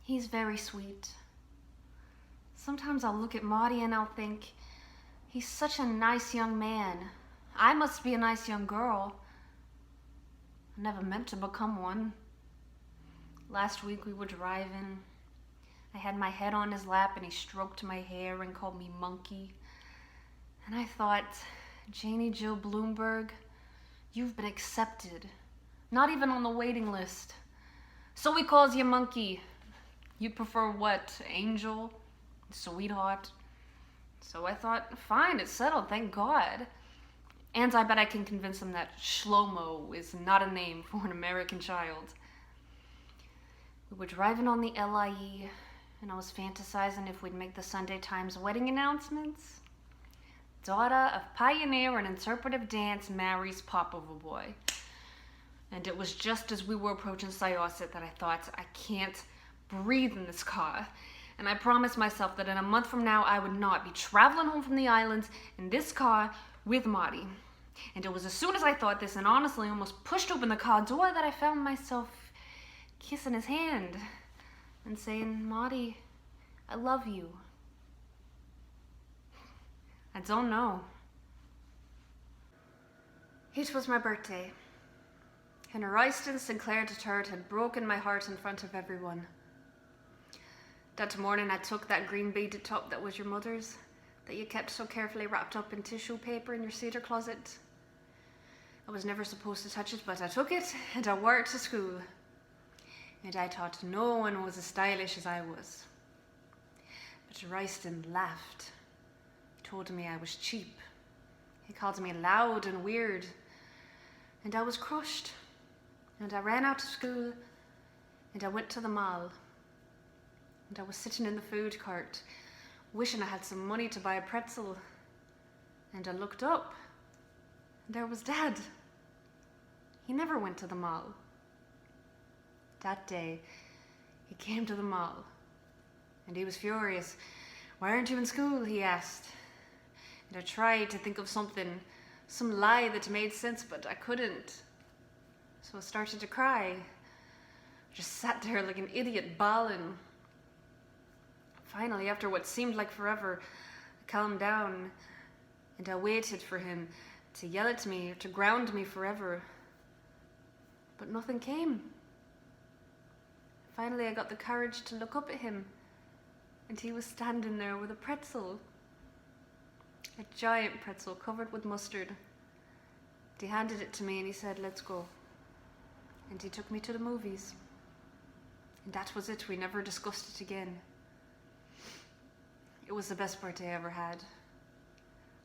He's very sweet. Sometimes I'll look at Marty and I'll think, he's such a nice young man. I must be a nice young girl. I never meant to become one. Last week we were driving. I had my head on his lap and he stroked my hair and called me monkey. And I thought, Janie Jill Bloomberg, you've been accepted. Not even on the waiting list. So he calls you monkey. You prefer what? Angel? Sweetheart? So I thought, fine, it's settled, thank God. And I bet I can convince him that Shlomo is not a name for an American child. We were driving on the LIE, and I was fantasizing if we'd make the Sunday Times wedding announcements. Daughter of pioneer and interpretive dance marries Popover boy. And it was just as we were approaching Syosset that I thought, I can't breathe in this car. And I promised myself that in a month from now I would not be traveling home from the islands in this car with Marty. And it was as soon as I thought this and honestly almost pushed open the car door that I found myself kissing his hand and saying, Marty, I love you. I don't know. It was my birthday. And Royston Sinclair III had broken my heart in front of everyone. That morning I took that green beaded top that was your mother's, that you kept so carefully wrapped up in tissue paper in your cedar closet. I was never supposed to touch it, but I took it and I wore it to school. And I thought no one was as stylish as I was. But Royston laughed. He told me I was cheap. He called me loud and weird. And I was crushed. And I ran out of school and I went to the mall. And I was sitting in the food court, wishing I had some money to buy a pretzel. And I looked up, and there was Dad. He never went to the mall. That day, he came to the mall, and he was furious. Why aren't you in school? He asked. And I tried to think of something, some lie that made sense, but I couldn't. So I started to cry. I just sat there like an idiot, bawling. Finally, after what seemed like forever, I calmed down and I waited for him to yell at me or to ground me forever. But nothing came. Finally, I got the courage to look up at him, and he was standing there with a pretzel. A giant pretzel covered with mustard. He handed it to me and he said, let's go. And he took me to the movies. And that was it. We never discussed it again. It was the best birthday I ever had.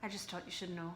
I just thought you should know.